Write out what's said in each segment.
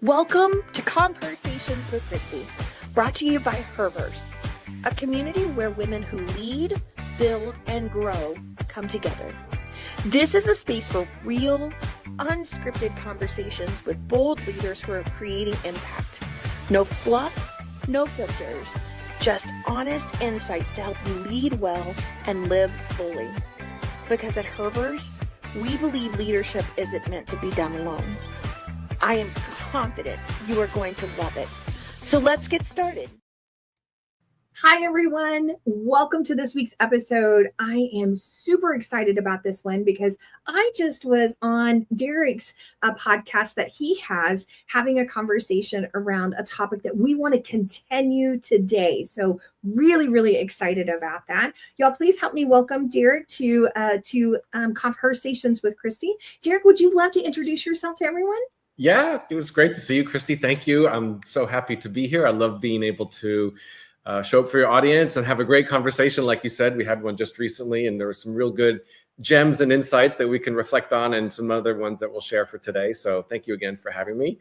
Welcome to ConvHERsations with Kristie, brought to you by Herverse, a community where women who lead, build, and grow come together. This is a space for real, unscripted conversations with bold leaders who are creating impact. No fluff, no filters, just honest insights to help you lead well and live fully. Because at Herverse, we believe leadership isn't meant to be done alone. I am confident you are going to love it. So let's get started. Hi, everyone. Welcome to this week's episode. I am super excited about this one because I just was on Derek's podcast that he has having a conversation around a topic that we want to continue today. So really, really excited about that. Y'all, please help me welcome Derek to ConvHERsations with Kristie. Derek, would you love to introduce yourself to everyone? Yeah, it was great to see you, Kristie. Thank you. I'm so happy to be here. I love being able to show up for your audience and have a great conversation. Like you said, we had one just recently, and there were some real good gems and insights that we can reflect on, and some other ones that we'll share for today. So thank you again for having me.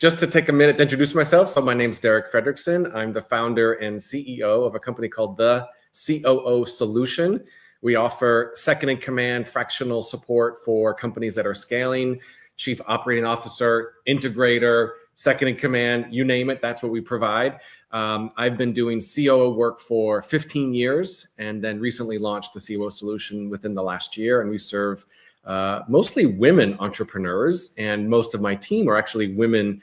Just to take a minute to introduce myself. So my name's Derek Frederickson. I'm the founder and CEO of a company called the COO Solution. We offer second in command fractional support for companies that are scaling. Chief Operating Officer, Integrator, second in command, you name it, that's what we provide. I've been doing COO work for 15 years and then recently launched the COO solution within the last year. And we serve mostly women entrepreneurs, and most of my team are actually women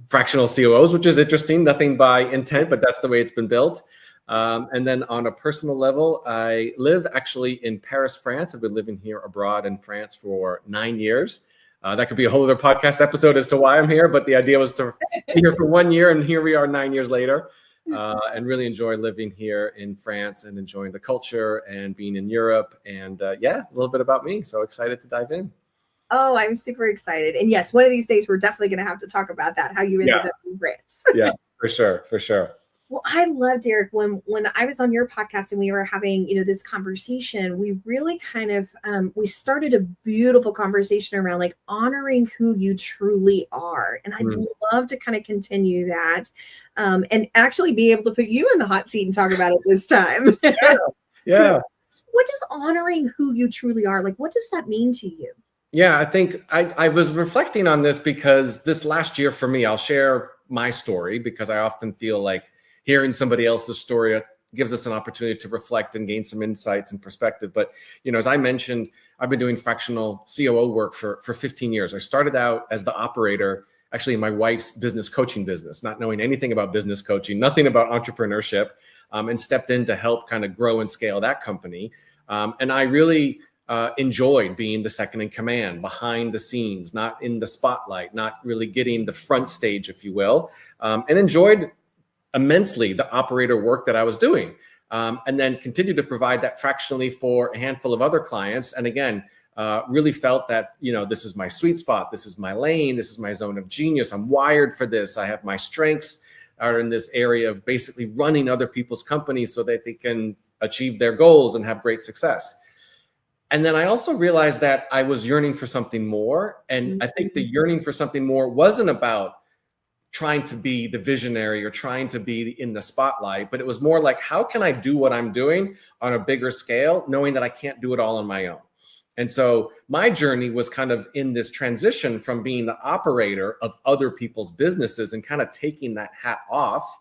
fractional COOs, which is interesting, nothing by intent, but that's the way it's been built. And then on a personal level, I live actually in Paris, France. I've been living here abroad in France for 9 years. That could be a whole other podcast episode as to why I'm here, but the idea was to be here for 1 year, and here we are 9 years later, and really enjoy living here in France and enjoying the culture and being in Europe. And a little bit about me. So excited to dive in. Oh, I'm super excited. And yes, one of these days, we're definitely going to have to talk about that, how you ended up in France. Yeah, for sure. Well, I love, Derek, when I was on your podcast and we were having, this conversation, we really kind of, we started a beautiful conversation around like honoring who you truly are. And I'd love to kind of continue that and actually be able to put you in the hot seat and talk about it this time. Yeah. So what does honoring who you truly are, like, what does that mean to you? Yeah, I think I was reflecting on this because this last year for me, I'll share my story because I often feel like hearing somebody else's story gives us an opportunity to reflect and gain some insights and perspective. But, as I mentioned, I've been doing fractional COO work for 15 years. I started out as the operator, actually in my wife's business coaching business, not knowing anything about business coaching, nothing about entrepreneurship, and stepped in to help kind of grow and scale that company. And I really enjoyed being the second in command, behind the scenes, not in the spotlight, not really getting the front stage, if you will, and enjoyed immensely the operator work that I was doing, and then continued to provide that fractionally for a handful of other clients. And again, really felt that, this is my sweet spot. This is my lane. This is my zone of genius. I'm wired for this. I have my strengths are in this area of basically running other people's companies so that they can achieve their goals and have great success. And then I also realized that I was yearning for something more. And I think the yearning for something more wasn't about trying to be the visionary or trying to be in the spotlight, but it was more like, how can I do what I'm doing on a bigger scale, knowing that I can't do it all on my own? And so my journey was kind of in this transition from being the operator of other people's businesses and kind of taking that hat off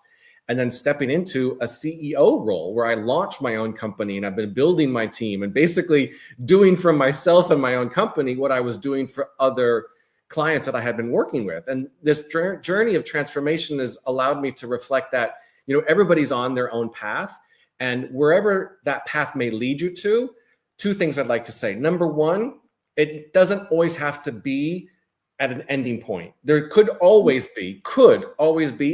and then stepping into a CEO role where I launched my own company, and I've been building my team and basically doing for myself and my own company what I was doing for other clients that I had been working with. And this journey of transformation has allowed me to reflect that, everybody's on their own path, and wherever that path may lead you to, two things I'd like to say. Number one, it doesn't always have to be at an ending point. There could always be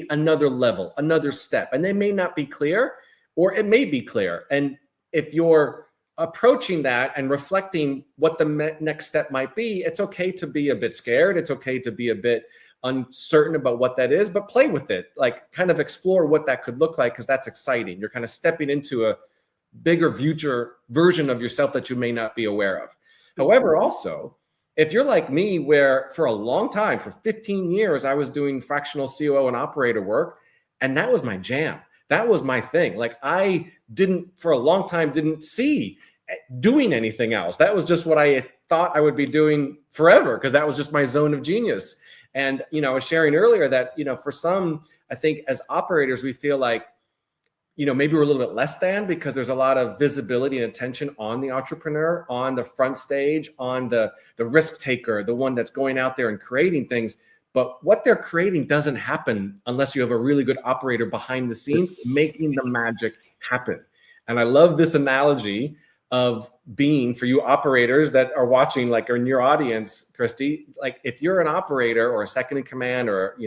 another level, another step, and they may not be clear, or it may be clear. And if you're approaching that and reflecting what the next step might be, it's okay to be a bit scared. It's okay to be a bit uncertain about what that is, but play with it. Like, kind of explore what that could look like, because that's exciting. You're kind of stepping into a bigger future version of yourself that you may not be aware of. However, also, if you're like me, where for a long time, for 15 years, I was doing fractional COO and operator work, and that was my jam. That was my thing. Like I didn't, for a long time, didn't see doing anything else. That was just what I thought I would be doing forever, because that was just my zone of genius. And, I was sharing earlier that, for some, I think as operators, we feel like, maybe we're a little bit less than, because there's a lot of visibility and attention on the entrepreneur, on the front stage, on the risk taker, the one that's going out there and creating things. But what they're creating doesn't happen unless you have a really good operator behind the scenes making the magic happen. And I love this analogy of being, for you operators that are watching, like, or in your audience, Kristie, like if you're an operator or a second in command or,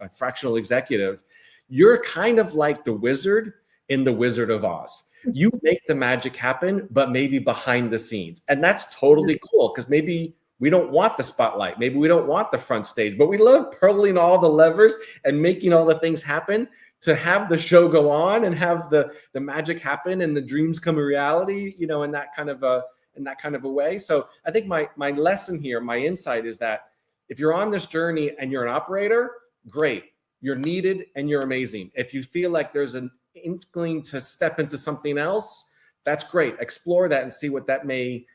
a fractional executive, you're kind of like the wizard in The Wizard of Oz. You make the magic happen, but maybe behind the scenes. And that's totally cool, because maybe we don't want the spotlight. Maybe we don't want the front stage, but we love pulling all the levers and making all the things happen to have the show go on and have the magic happen and the dreams come a reality, in that kind of a way. So I think my lesson here, my insight is that if you're on this journey and you're an operator, great. You're needed and you're amazing. If you feel like there's an inkling to step into something else, that's great. Explore that and see what that may,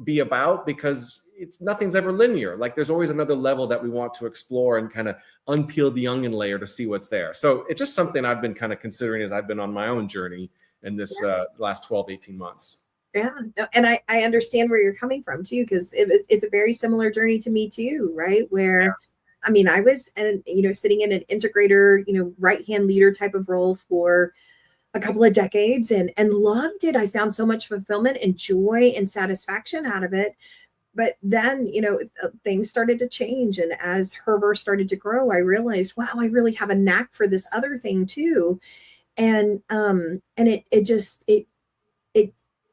be about, because nothing's ever linear. Like there's always another level that we want to explore and kind of unpeel the onion layer to see what's there. So it's just something I've been kind of considering as I've been on my own journey in this last 12, 18 months. Yeah. And I understand where you're coming from too, because it's a very similar journey to me too, right? Where, I mean, I was, sitting in an integrator, right-hand leader type of role for a couple of decades and loved it. I found so much fulfillment and joy and satisfaction out of it. But then, things started to change. And as ConvHER started to grow, I realized, wow, I really have a knack for this other thing too. And it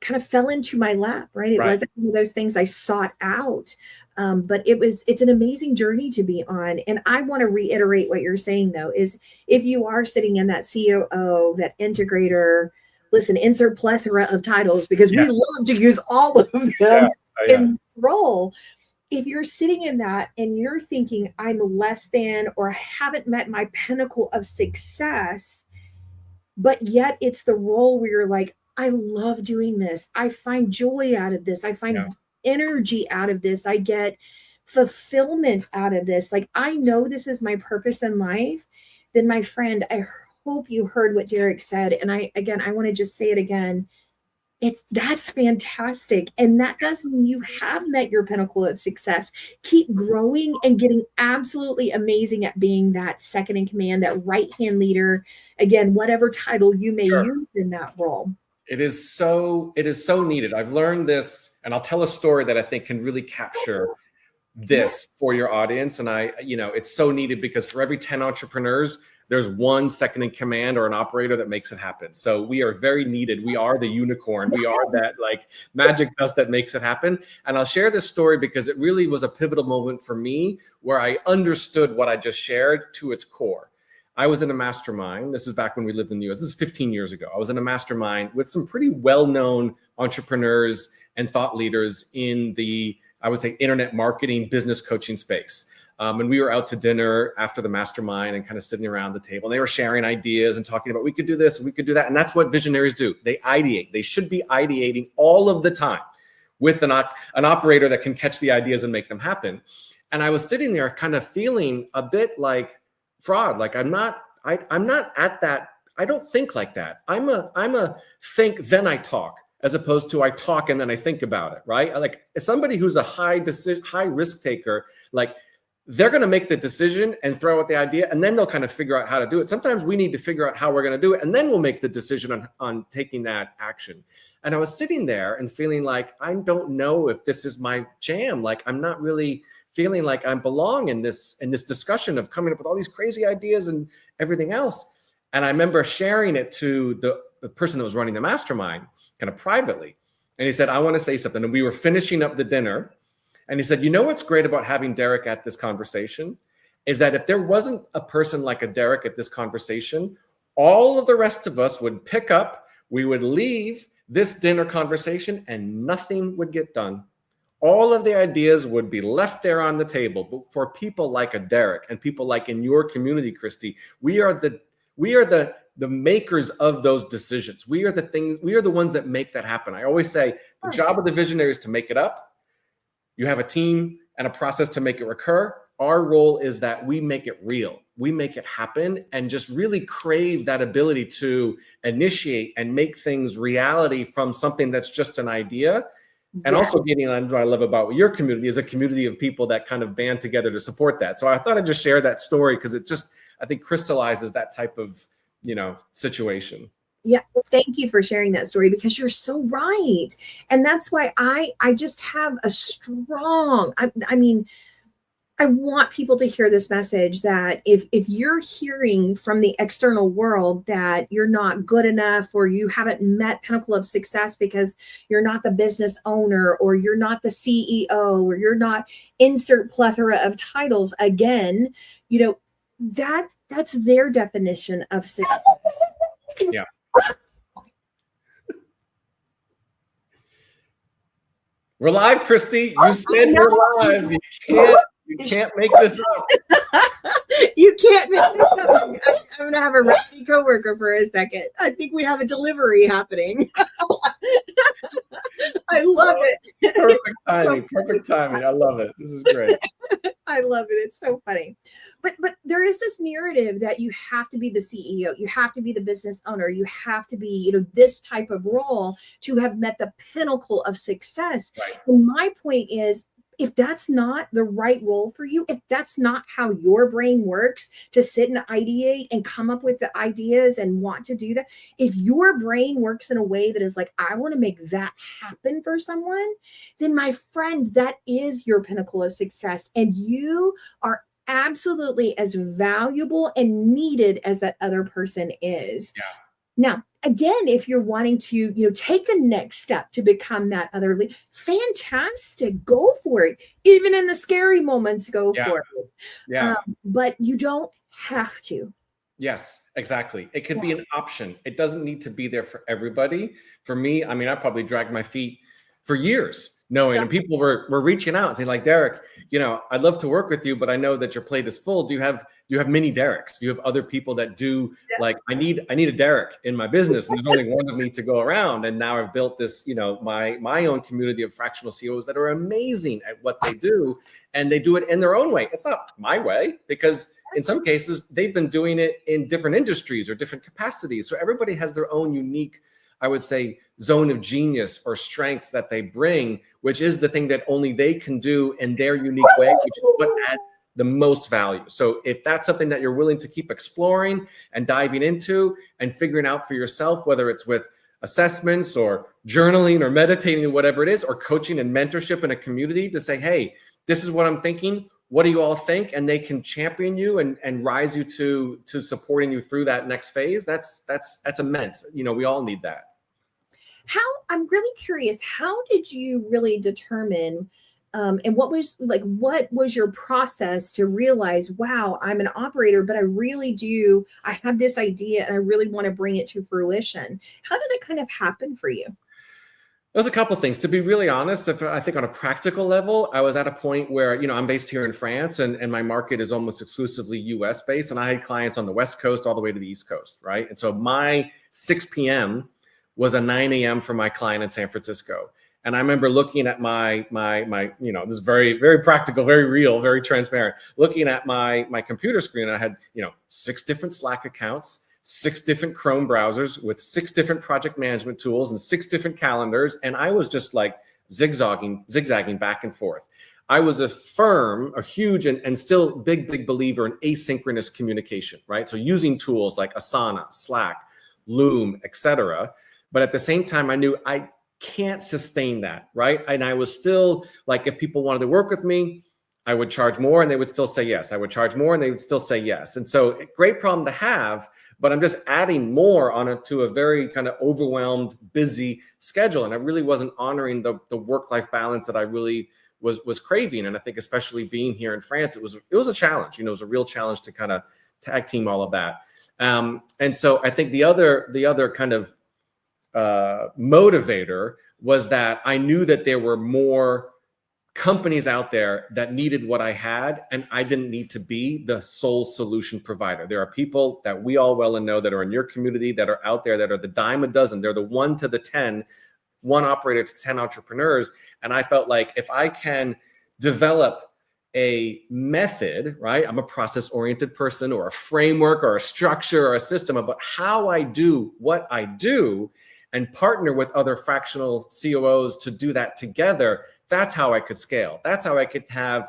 kind of fell into my lap, right? It wasn't one of those things I sought out. But it's an amazing journey to be on. And I want to reiterate what you're saying though, is if you are sitting in that COO, that integrator, listen, insert plethora of titles, because we love to use all of them in this role. If you're sitting in that and you're thinking I'm less than, or haven't met my pinnacle of success, but yet it's the role where you're like, I love doing this. I find joy out of this. I find energy out of this. I get fulfillment out of this. Like, I know this is my purpose in life. Then, my friend, I hope you heard what Derek said. And I want to just say it again. That's fantastic. And that does mean you have met your pinnacle of success. Keep growing and getting absolutely amazing at being that second in command, that right-hand leader. Again, whatever title you may use in that role. It is so needed. I've learned this, and I'll tell a story that I think can really capture this for your audience. And it's so needed, because for every 10 entrepreneurs, there's one second in command or an operator that makes it happen. So we are very needed. We are the unicorn. We are that like magic dust that makes it happen. And I'll share this story because it really was a pivotal moment for me where I understood what I just shared to its core. I was in a mastermind. This is back when we lived in the US. This is 15 years ago. I was in a mastermind with some pretty well-known entrepreneurs and thought leaders in the, I would say, internet marketing, business coaching space. And we were out to dinner after the mastermind and kind of sitting around the table. And they were sharing ideas and talking about, we could do this and we could do that. And that's what visionaries do. They ideate. They should be ideating all of the time with an operator that can catch the ideas and make them happen. And I was sitting there kind of feeling a bit like fraud. Like I'm not at that. I don't think like that. I'm a think, then I talk, as opposed to I talk and then I think about it, right? Like somebody who's a high risk taker, like they're going to make the decision and throw out the idea, and then they'll kind of figure out how to do it. Sometimes we need to figure out how we're going to do it, and then we'll make the decision on taking that action. And I was sitting there and feeling like, I don't know if this is my jam. Like I'm not really feeling like I belong in this discussion of coming up with all these crazy ideas and everything else. And I remember sharing it to the person that was running the mastermind kind of privately. And he said, I want to say something. And we were finishing up the dinner. And he said, you know what's great about having Derek at this conversation is that if there wasn't a person like a Derek at this conversation, all of the rest of us would pick up, we would leave this dinner conversation and nothing would get done. all of the ideas would be left there on the table. But for people like a Derek and people like in your community, Kristie, we are the makers of those decisions. We are the ones that make that happen. I always say the job of the visionary is to make it up. You have a team and a process to make it recur. Our role is that we make it real. We make it happen and just really crave that ability to initiate and make things reality from something that's just an idea. And also getting on what I love about your community is a community of people that kind of band together to support that. So I thought I'd just share that story because it just, I think, crystallizes that type of, situation. Yeah. Thank you for sharing that story because you're so right. And that's why I just have a strong, I want people to hear this message that if you're hearing from the external world that you're not good enough or you haven't met pinnacle of success because you're not the business owner or you're not the CEO or you're not insert plethora of titles, again, that's their definition of success. Yeah. We're live, Kristie. You said we're live. You can't make this up. You can't make this up. I'm going to have a rusty coworker for a second. I think we have a delivery happening. I love it. Perfect timing. I love it. This is great. I love it. It's so funny. But there is this narrative that you have to be the CEO, you have to be the business owner, you have to be, this type of role to have met the pinnacle of success. Right. And my point is, if that's not the right role for you, if that's not how your brain works to sit and ideate and come up with the ideas and want to do that, if your brain works in a way that is like, I want to make that happen for someone, then my friend, that is your pinnacle of success. And you are absolutely as valuable and needed as that other person is. Yeah. Now, again, if you're wanting to, take the next step to become that other lead, fantastic, go for it. Even in the scary moments, go for it. Yeah. But you don't have to. Yes, exactly. It could be an option. It doesn't need to be there for everybody. For me, I probably dragged my feet for years knowing, and people were reaching out and saying like, Derek, I'd love to work with you, but I know that your plate is full. Do you have many Dereks? Do you have other people that do like, I need a Derek in my business and there's only one of me to go around. And now I've built this, my own community of fractional CEOs that are amazing at what they do. And they do it in their own way. It's not my way because in some cases they've been doing it in different industries or different capacities. So everybody has their own unique, I would say, zone of genius or strengths that they bring, which is the thing that only they can do in their unique way, which is what adds the most value. So if that's something that you're willing to keep exploring and diving into and figuring out for yourself, whether it's with assessments or journaling or meditating or whatever it is, or coaching and mentorship in a community to say, hey, this is what I'm thinking. What do you all think? And they can champion you and rise you to supporting you through that next phase. That's immense. We all need that. I'm really curious, how did you really determine and what was your process to realize, wow, I'm an operator, but I have this idea and I really want to bring it to fruition? How did that kind of happen for you? There's a couple of things. To be really honest, I think on a practical level, I was at a point where, I'm based here in France and my market is almost exclusively US based. And I had clients on the West Coast all the way to the East Coast, right? And so my 6 p.m. was a 9 a.m. for my client in San Francisco. And I remember looking at my this is very, very practical, very real, very transparent, looking at my computer screen. I had, 6 different Slack accounts, 6 different Chrome browsers with 6 different project management tools and 6 different calendars. And I was just like zigzagging back and forth. I was a huge and still big believer in asynchronous communication, right? So using tools like Asana, Slack, Loom, etc. But at the same time, I knew I can't sustain that, right? And I was still like, if people wanted to work with me, I would charge more and they would still say yes. I would charge more and they would still say yes. And so great problem to have, but I'm just adding more on it to a very kind of overwhelmed, busy schedule. And I really wasn't honoring the work-life balance that I really was craving. And I think especially being here in France, it was a challenge. It was a real challenge to kind of tag team all of that. And so I think the other kind of motivator was that I knew that there were more companies out there that needed what I had, and I didn't need to be the sole solution provider. There are people that we all well and know that are in your community that are out there that are the dime a dozen. They're the 1 to the 10, one operator to 10 entrepreneurs. And I felt like if I can develop a method, right? I'm a process-oriented person, or a framework or a structure or a system about how I do what I do, and partner with other fractional COOs to do that together. That's how I could scale. That's how I could have,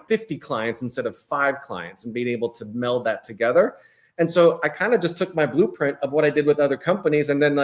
50 clients instead of 5 clients, and being able to meld that together. And so I kind of just took my blueprint of what I did with other companies and then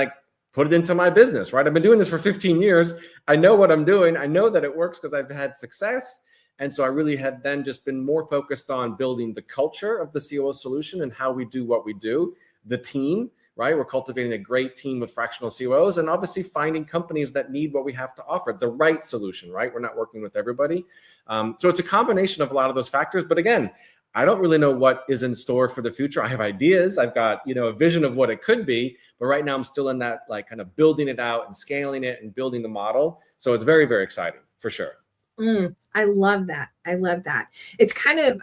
put it into my business, right? I've been doing this for 15 years. I know what I'm doing. I know that it works because I've had success. And so I really had then just been more focused on building the culture of the COO solution and how we do what we do, the team, right? We're cultivating a great team of fractional COOs, and obviously finding companies that need what we have to offer, the right solution, right? We're not working with everybody. So it's a combination of a lot of those factors. But again, I don't really know what is in store for the future. I have ideas. I've got, a vision of what it could be. But right now I'm still in that kind of building it out and scaling it and building the model. So it's very, very exciting for sure. I love that. I love that. It's kind of,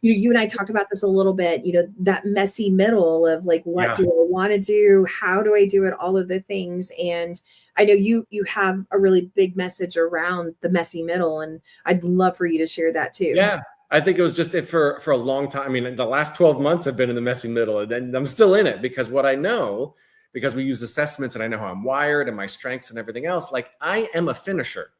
you and I talked about this a little bit, that messy middle of what do I want to do? How do I do it? All of the things. And I know you have a really big message around the messy middle, and I'd love for you to share that too. Yeah. I think it was just for a long time. I mean, the last 12 months I've been in the messy middle, and I'm still in it because what I know, because we use assessments and I know how I'm wired and my strengths and everything else, I am a finisher.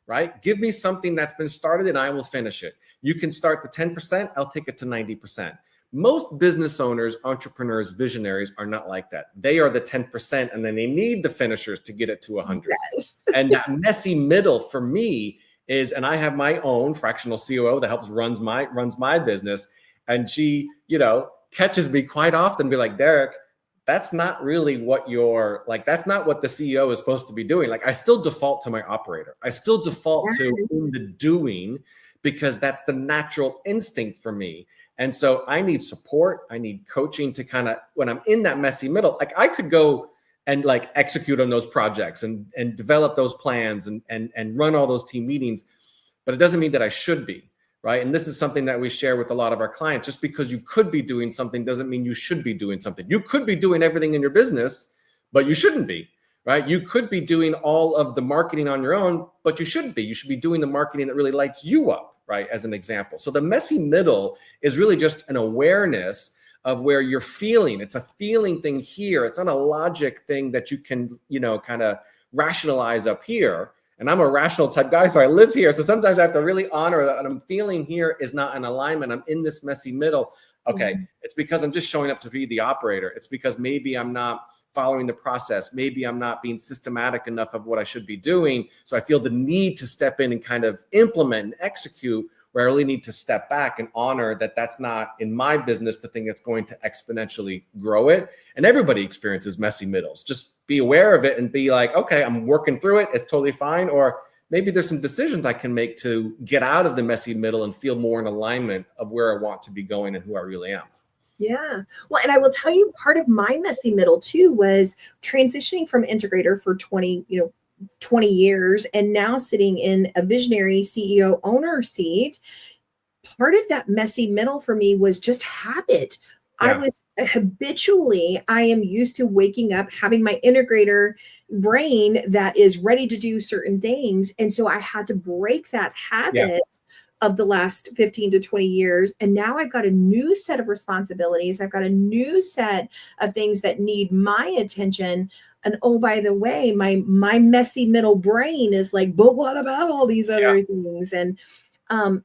Right? Give me something that's been started and I will finish it. You can start the 10%, I'll take it to 90%. Most business owners, entrepreneurs, visionaries are not like that. They are the 10% and then they need the finishers to get it to 100. Yes. And that messy middle for me is, and I have my own fractional COO that helps runs my business. And she, catches me quite often, be like, Derek, that's not really what that's not what the CEO is supposed to be doing. I still default to my operator. I still default to in the doing because that's the natural instinct for me. And so I need support. I need coaching to kind of, when I'm in that messy middle, I could go and execute on those projects and develop those plans and run all those team meetings, but it doesn't mean that I should be. Right. And this is something that we share with a lot of our clients. Just because you could be doing something doesn't mean you should be doing something. You could be doing everything in your business, but you shouldn't be. Right. You could be doing all of the marketing on your own, but you shouldn't be. You should be doing the marketing that really lights you up. Right. As an example. So the messy middle is really just an awareness of where you're feeling. It's a feeling thing here. It's not a logic thing that you can, kind of rationalize up here. And I'm a rational type guy, so I live here. So sometimes I have to really honor that what I'm feeling here is not in alignment. I'm in this messy middle. Okay, It's because I'm just showing up to be the operator. It's because maybe I'm not following the process. Maybe I'm not being systematic enough of what I should be doing. So I feel the need to step in and kind of implement and execute, where I really need to step back and honor that that's not in my business the thing that's going to exponentially grow it. And everybody experiences messy middles. Just be aware of it and be like, okay, I'm working through it. It's totally fine. Or maybe there's some decisions I can make to get out of the messy middle and feel more in alignment of where I want to be going and who I really am. Yeah. Well, and I will tell you, part of my messy middle too was transitioning from Integrator for 20 years and now sitting in a visionary CEO owner seat. Part of that messy middle for me was just habit. Yeah. I am used to waking up, having my integrator brain that is ready to do certain things. And so I had to break that habit of the last 15 to 20 years. And now I've got a new set of responsibilities. I've got a new set of things that need my attention. And oh, by the way, my messy middle brain is like, but what about all these other things? And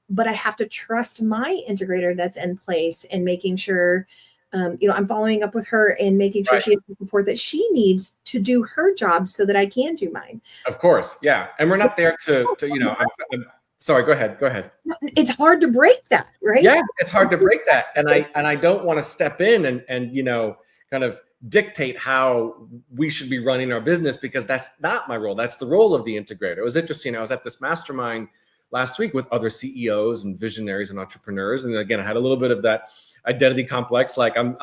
but I have to trust my integrator that's in place and making sure, I'm following up with her and making sure she has the support that she needs to do her job so that I can do mine. Of course. Yeah. And we're not there to I'm sorry, go ahead. It's hard to break that, right? Yeah, it's hard to break that. And I don't want to step in and kind of dictate how we should be running our business, because that's not my role. That's the role of the integrator. It was interesting. I was at this mastermind last week with other CEOs and visionaries and entrepreneurs. And again, I had a little bit of that identity complex. I'm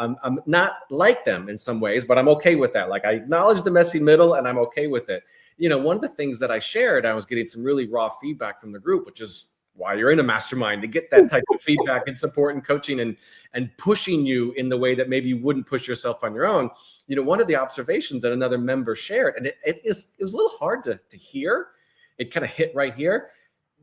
not like them in some ways, but I'm okay with that. I acknowledge the messy middle and I'm okay with it. one of the things that I shared, I was getting some really raw feedback from the group, which is why you're in a mastermind, to get that type of feedback and support and coaching and pushing you in the way that maybe you wouldn't push yourself on your own. One of the observations that another member shared, and it was a little hard to hear. It kind of hit right here.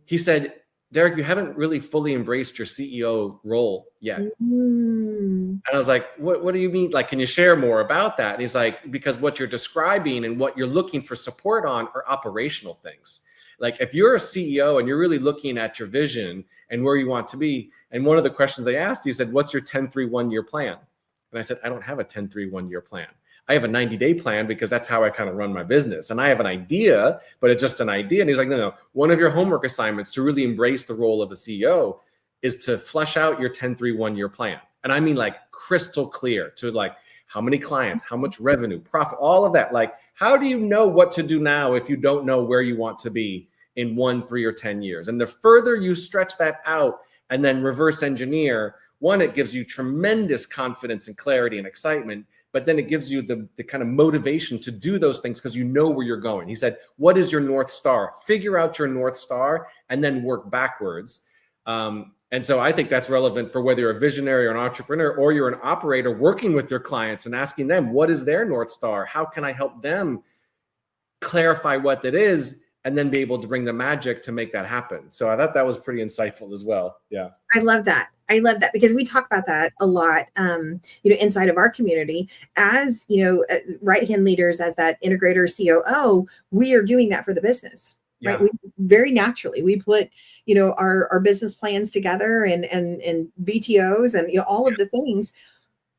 He said, Derek, you haven't really fully embraced your CEO role yet. And I was like, what do you mean? Like, can you share more about that? And he's like, because what you're describing and what you're looking for support on are operational things. Like, if you're a CEO and you're really looking at your vision and where you want to be, and one of the questions they asked, he said, what's your 10-3 1-year plan? And I said, I don't have a 10-3 1-year plan. I have a 90-day plan because that's how I kind of run my business. And I have an idea, but it's just an idea. And he's like, no. One of your homework assignments to really embrace the role of a CEO is to flesh out your 10-3 1-year plan. And I mean, like, crystal clear to, like, how many clients, how much revenue, profit, all of that. Like, how do you know what to do now if you don't know where you want to be in 1, 3, or 10 years? And the further you stretch that out and then reverse engineer, one, it gives you tremendous confidence and clarity and excitement, but then it gives you the kind of motivation to do those things because you know where you're going. He said, what is your North Star? Figure out your North Star and then work backwards. And so I think that's relevant for whether you're a visionary or an entrepreneur, or you're an operator working with your clients and asking them, what is their North Star? How can I help them clarify what that is and then be able to bring the magic to make that happen? So I thought that was pretty insightful as well. Yeah. I love that. Because we talk about that a lot, inside of our community as, right-hand leaders, as that integrator COO, we are doing that for the business. Right. We very naturally, we put, our business plans together and VTOs and, all of the things.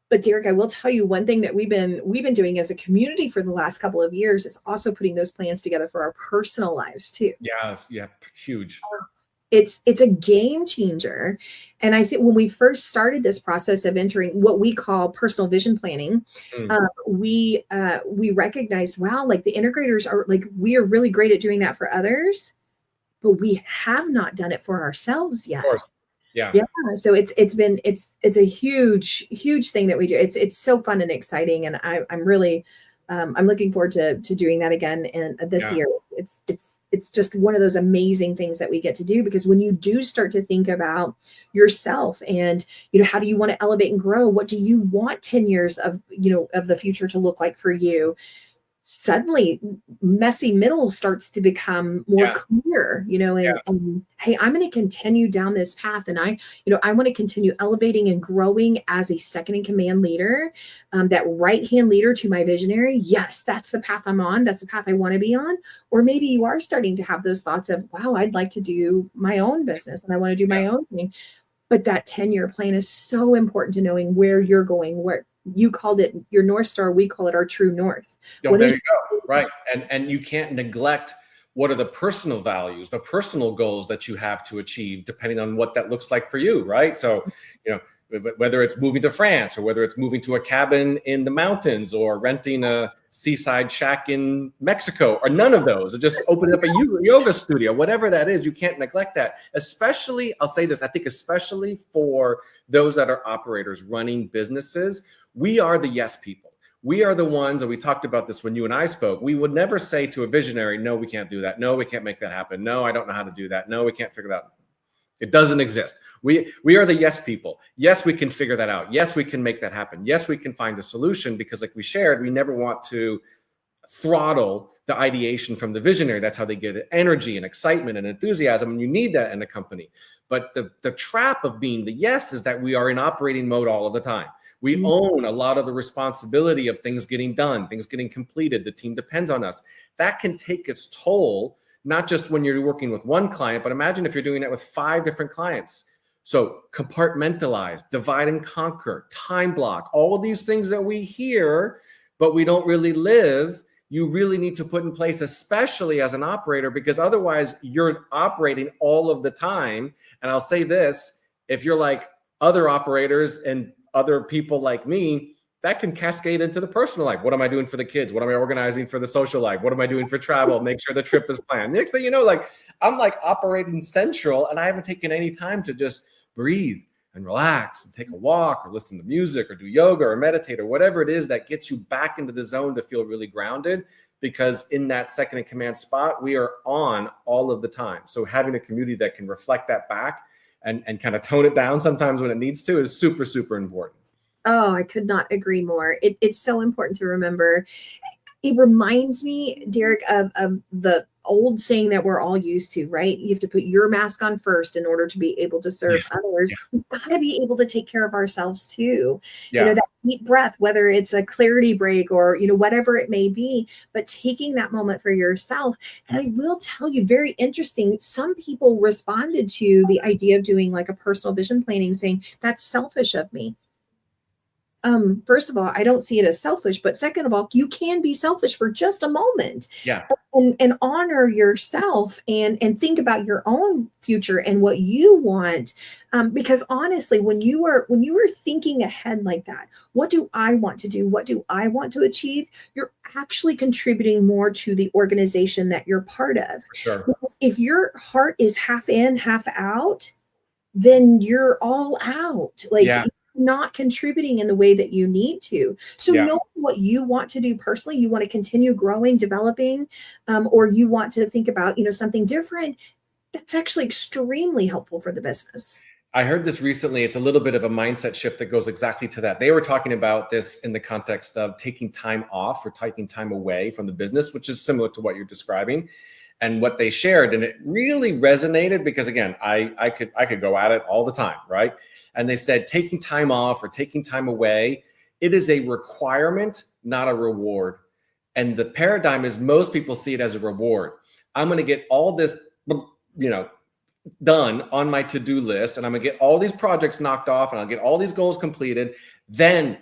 But Derek, I will tell you one thing that we've been doing as a community for the last couple of years is also putting those plans together for our personal lives too. Yes. Yeah. Huge. It's a game changer. And I think when we first started this process of entering what we call personal vision planning, we recognized, wow, like the integrators are like, we are really great at doing that for others, but we have not done it for ourselves yet. Of course. Yeah. So it's a huge thing that we do. It's so fun and exciting. And I'm really, I'm looking forward to doing that again this year. It's just one of those amazing things that we get to do, because when you do start to think about yourself and, how do you want to elevate and grow? What do you want 10 years of the future to look like for you? Suddenly messy middle starts to become more clear, and hey, I'm going to continue down this path. And I want to continue elevating and growing as a second in command leader, that right-hand leader to my visionary. Yes, that's the path I'm on. That's the path I want to be on. Or maybe you are starting to have those thoughts of, wow, I'd like to do my own business and I want to do my own thing. But that 10-year plan is so important to knowing where you're going, where you called it your North Star. We call it our true north. Oh, there you go. Right. And you can't neglect what are the personal values, the personal goals that you have to achieve, depending on what that looks like for you. Right. So, whether it's moving to France or whether it's moving to a cabin in the mountains or renting a seaside shack in Mexico, or none of those, or just opening up a yoga studio, whatever that is, you can't neglect that. Especially, I'll say this, I think especially for those that are operators running businesses, we are the yes people. We are the ones, and we talked about this when you and I spoke, we would never say to a visionary, no, we can't do that. No, we can't make that happen. No, I don't know how to do that. No, we can't figure that out. It doesn't exist. We are the yes people. Yes, we can figure that out. Yes, we can make that happen. Yes, we can find a solution, because like we shared, we never want to throttle the ideation from the visionary. That's how they get energy and excitement and enthusiasm. And you need that in a company. But the trap of being the yes is that we are in operating mode all of the time. We own a lot of the responsibility of things getting done, things getting completed. The team depends on us. That can take its toll, not just when you're working with one client, but imagine if you're doing that with 5 different clients. So compartmentalize, divide and conquer, time block, all of these things that we hear, but we don't really live. You really need to put in place, especially as an operator, because otherwise you're operating all of the time. And I'll say this, if you're like other operators and other people like me, that can cascade into the personal life. What am I doing for the kids? What am I organizing for the social life? What am I doing for travel? Make sure the trip is planned. Next thing you know, like I'm like operating central, and I haven't taken any time to just breathe and relax and take a walk or listen to music or do yoga or meditate or whatever it is that gets you back into the zone to feel really grounded. because in that second in command spot, we are on all of the time. So having a community that can reflect that back and kind of tone it down sometimes when it needs to is super, super important. Oh, I could not agree more. It's so important to remember. It reminds me, Derek, of the old saying that we're all used to, right? You have to put your mask on first in order to be able to serve others. Yeah. We've got to be able to take care of ourselves too. Yeah. You know, that deep breath, whether it's a clarity break or, you know, whatever it may be, but taking that moment for yourself. And I will tell you, very interesting, some people responded to the idea of doing like a personal vision planning saying, that's selfish of me. First of all, I don't see it as selfish, but second of all, you can be selfish for just a moment. Yeah. And honor yourself and think about your own future and what you want. Because honestly, when you are thinking ahead like that, what do I want to do? What do I want to achieve? You're actually contributing more to the organization that you're part of. For sure. Because if your heart is half in, half out, then you're all out. Like, yeah. Not contributing in the way that you need to. So knowing what you want to do personally, you want to continue growing, developing, or you want to think about, you know, something different, that's actually extremely helpful for the business. I heard this recently. It's a little bit of a mindset shift that goes exactly to that. They were talking about this in the context of taking time off or taking time away from the business, which is similar to what you're describing. And what they shared, and it really resonated because, again, I could go at it all the time, right? And they said taking time off or taking time away, it is a requirement, not a reward. And the paradigm is most people see it as a reward. I'm going to get all this, you know, done on my to-do list, and I'm going to get all these projects knocked off, and I'll get all these goals completed. Then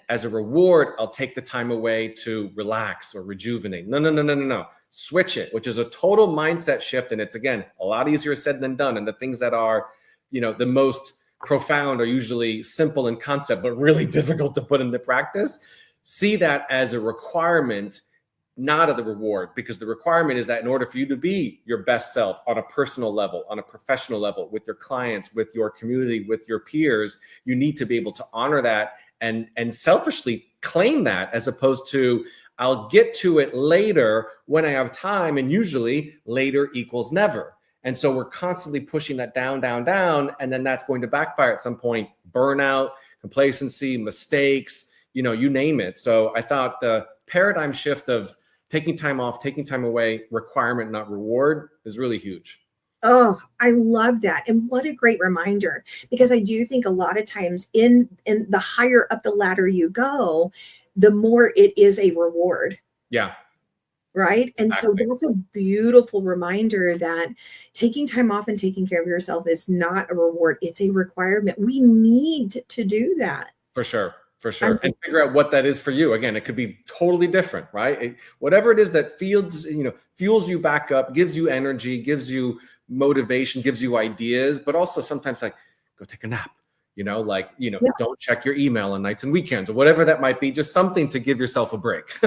as a reward, I'll take the time away to relax or rejuvenate. No. Switch it, which is a total mindset shift. And it's, again, a lot easier said than done. And the things that are, you know, the most profound are usually simple in concept, but really difficult to put into practice. See that as a requirement, not as a reward, because the requirement is that in order for you to be your best self on a personal level, on a professional level, with your clients, with your community, with your peers, you need to be able to honor that and selfishly claim that, as opposed to, I'll get to it later when I have time, and usually later equals never. And so we're constantly pushing that down, and then that's going to backfire at some point. Burnout, complacency, mistakes, you know, you name it. So I thought the paradigm shift of taking time off, taking time away, requirement, not reward, is really huge. Oh, I love that. And what a great reminder, because I do think a lot of times in the higher up the ladder you go, the more it is a reward. Yeah. Right. And exactly. So that's a beautiful reminder that taking time off and taking care of yourself is not a reward. It's a requirement. We need to do that. For sure. And figure out what that is for you. Again, it could be totally different, right? Whatever it is that fuels you back up, gives you energy, gives you motivation, gives you ideas, but also sometimes like go take a nap. Don't check your email on nights and weekends or whatever that might be, just something to give yourself a break.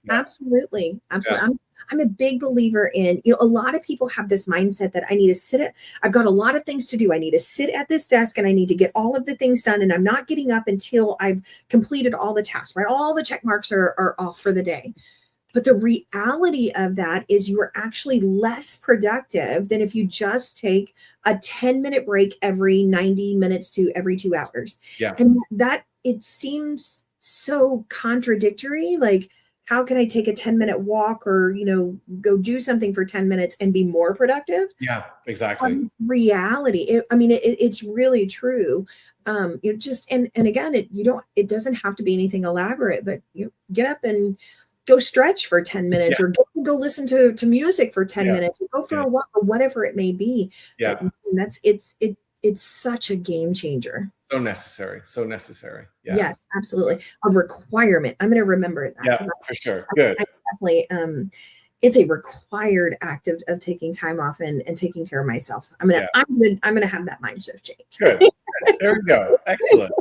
Absolutely. Yeah. I'm a big believer in, a lot of people have this mindset that I need to I've got a lot of things to do. I need to sit at this desk and I need to get all of the things done. And I'm not getting up until I've completed all the tasks, right? All the check marks are off for the day. But the reality of that is you are actually less productive than if you just take a 10-minute break every 90 minutes to every 2 hours. Yeah. And that it seems so contradictory. Like, how can I take a 10-minute walk or, go do something for 10 minutes and be more productive? Yeah, exactly. Reality. It's really true. And again, it doesn't have to be anything elaborate, but you get up and go stretch for 10 minutes or go listen to music for 10 minutes, or go for a walk or whatever it may be. Yeah. And it's such a game changer. So necessary. Yeah. Yes, absolutely. A requirement. I'm going to remember that. Yeah, for sure. Good. I definitely, it's a required act of taking time off and taking care of myself. I'm going to have that mind shift change. Good. There we go. Excellent.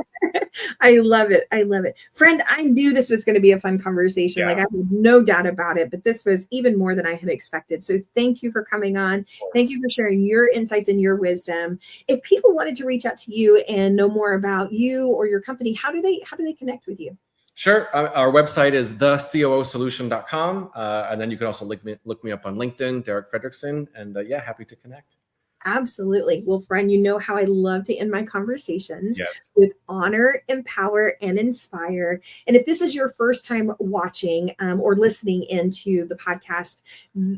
I love it. Friend, I knew this was going to be a fun conversation. Like, I have no doubt about it, but this was even more than I had expected. So thank you for coming on. Thank you for sharing your insights and your wisdom. If people wanted to reach out to you and know more about you or your company, how do they connect with you? Sure. Our website is thecoosolution.com. And then you can also look me up on LinkedIn, Derek Frederickson. And happy to connect. Absolutely. Well, friend, you know how I love to end my conversations Yes. with honor, empower, and inspire. And if this is your first time watching or listening into the podcast,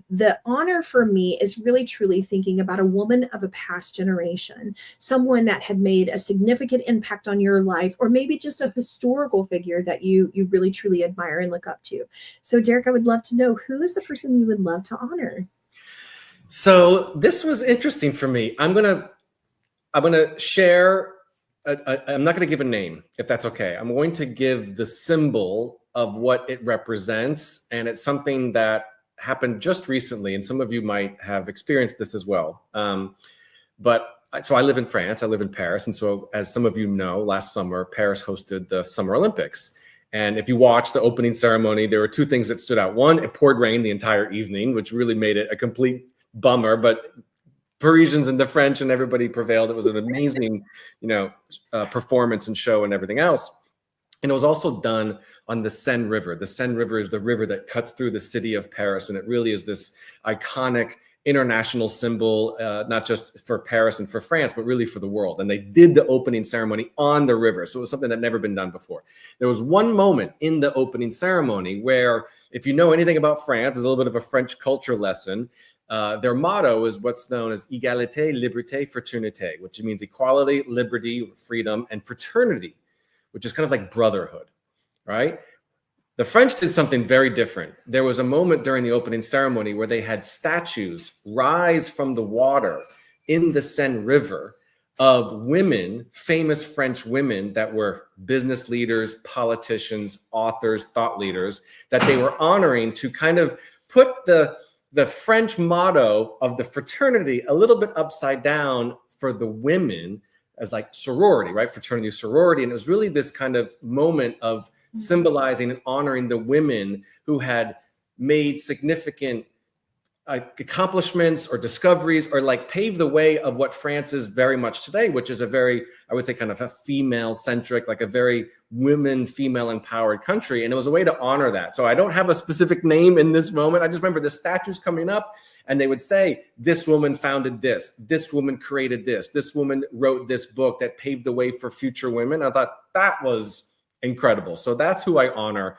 the honor for me is really truly thinking about a woman of a past generation, someone that had made a significant impact on your life, or maybe just a historical figure that you really truly admire and look up to. So, Derek, I would love to know, who is the person you would love to honor? So this was interesting for me. I'm gonna share. I'm not gonna give a name, if that's okay. I'm going to give the symbol of what it represents, and it's something that happened just recently, and some of you might have experienced this as well. So I live in France. I live in Paris, and so as some of you know, last summer Paris hosted the Summer Olympics. And if you watch the opening ceremony, there were two things that stood out. One, it poured rain the entire evening, which really made it a complete bummer, but Parisians and the French and everybody prevailed. It was an amazing, performance and show and everything else. And it was also done on the Seine River. The Seine River is the river that cuts through the city of Paris. And it really is this iconic international symbol, not just for Paris and for France, but really for the world. And they did the opening ceremony on the river. So it was something that had never been done before. There was one moment in the opening ceremony where, if you know anything about France, there's a little bit of a French culture lesson. Their motto is what's known as égalité, liberté, fraternité, which means equality, liberty, freedom, and fraternity, which is kind of like brotherhood, right? The French did something very different. There was a moment during the opening ceremony where they had statues rise from the water in the Seine River of women, famous French women that were business leaders, politicians, authors, thought leaders, that they were honoring to kind of put the French motto of the fraternity a little bit upside down for the women as like sorority, right? Fraternity, sorority. And it was really this kind of moment of symbolizing and honoring the women who had made significant accomplishments or discoveries, or like paved the way of what France is very much today, which is a very, I would say, kind of a female centric, like a very women, female empowered country. And it was a way to honor that. So I don't have a specific name in this moment. I just remember the statues coming up and they would say, this woman founded this woman created this woman wrote this book that paved the way for future women. I thought that was incredible. So that's who I honor,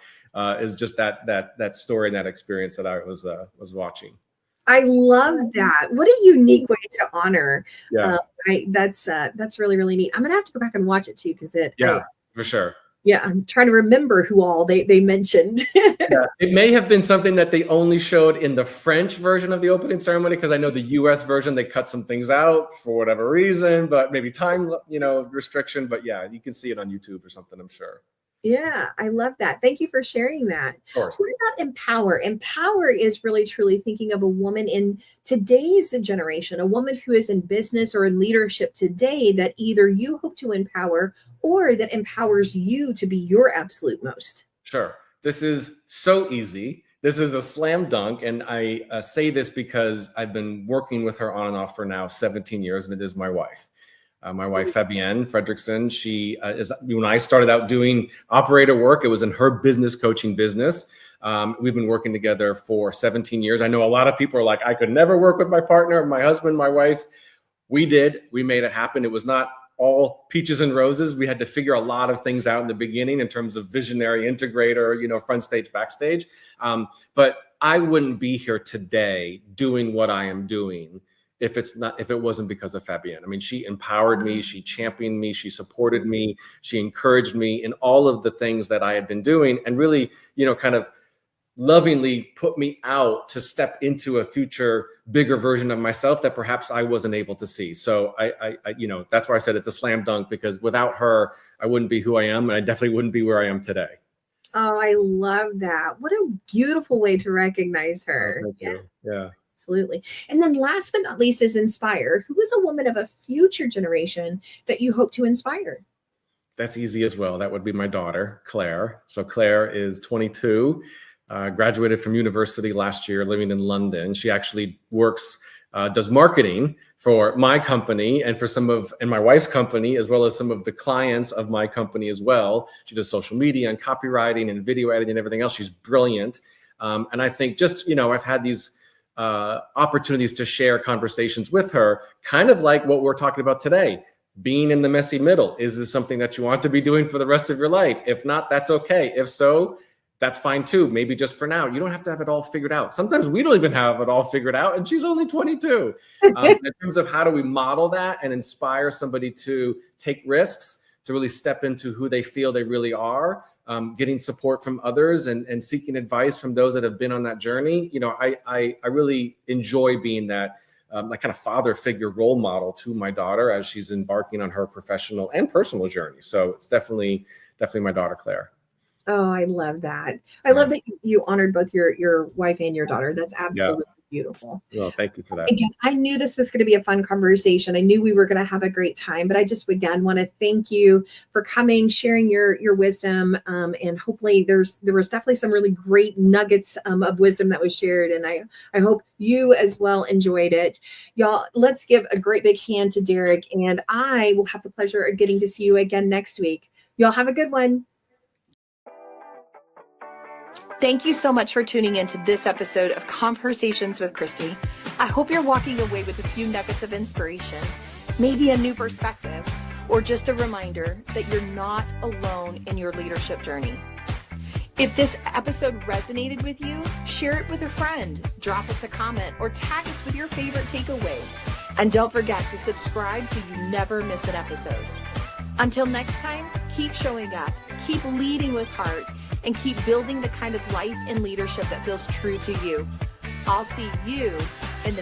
is just that story and that experience that I was watching. I love that. What a unique way to honor. Yeah. That's really, really neat. I'm going to have to go back and watch it too, because for sure. Yeah, I'm trying to remember who all they mentioned. Yeah, it may have been something that they only showed in the French version of the opening ceremony, because I know the US version, they cut some things out for whatever reason, but maybe time, restriction. But yeah, you can see it on YouTube or something, I'm sure. Yeah, I love that. Thank you for sharing that. Of course. What about empower? Empower is really truly thinking of a woman in today's generation, a woman who is in business or in leadership today that either you hope to empower or that empowers you to be your absolute most. Sure. This is so easy. This is a slam dunk. And I say this because I've been working with her on and off for now 17 years, and it is my wife. My wife, Fabienne Frederickson, she is, when I started out doing operator work, it was in her business coaching business. We've been working together for 17 years. I know a lot of people are like, I could never work with my partner, my husband, my wife. We did. We made it happen. It was not all peaches and roses. We had to figure a lot of things out in the beginning in terms of visionary, integrator, front stage, backstage. But I wouldn't be here today doing what I am doing if it wasn't because of Fabienne. I mean, she empowered me, she championed me, she supported me, she encouraged me in all of the things that I had been doing, and really, kind of lovingly put me out to step into a future bigger version of myself that perhaps I wasn't able to see. So I that's why I said it's a slam dunk, because without her, I wouldn't be who I am, and I definitely wouldn't be where I am today. Oh, I love that. What a beautiful way to recognize her. Thank you. Yeah. Absolutely. And then last but not least is inspire. Who is a woman of a future generation that you hope to inspire? That's easy as well. That would be my daughter, Claire. So Claire is 22, graduated from university last year, living in London. She actually does marketing for my company and for and my wife's company, as well as some of the clients of my company as well. She does social media and copywriting and video editing and everything else. She's brilliant. And I think just, I've had these opportunities to share conversations with her, kind of like what we're talking about today, being in the messy middle. Is this something that you want to be doing for the rest of your life? If not, that's okay. If so, that's fine too. Maybe just for now. You don't have to have it all figured out. Sometimes we don't even have it all figured out, and she's only 22. In terms of how do we model that and inspire somebody to take risks, to really step into who they feel they really are, getting support from others and seeking advice from those that have been on that journey. I really enjoy being that like kind of father figure role model to my daughter as she's embarking on her professional and personal journey. So it's definitely my daughter, Claire. Oh, I love that. I love that you honored both your wife and your daughter. That's absolutely beautiful. Well, thank you for that. Again, I knew this was going to be a fun conversation. I knew we were going to have a great time, but I just again want to thank you for coming, sharing your wisdom, and hopefully there was definitely some really great nuggets of wisdom that was shared, and I hope you as well enjoyed it. Y'all, let's give a great big hand to Derek, and I will have the pleasure of getting to see you again next week. Y'all have a good one. Thank you so much for tuning in to this episode of ConvHERsations with Kristie. I hope you're walking away with a few nuggets of inspiration, maybe a new perspective, or just a reminder that you're not alone in your leadership journey. If this episode resonated with you, share it with a friend, drop us a comment, or tag us with your favorite takeaway. And don't forget to subscribe so you never miss an episode. Until next time, keep showing up, keep leading with heart, and keep building the kind of life and leadership that feels true to you. I'll see you in the next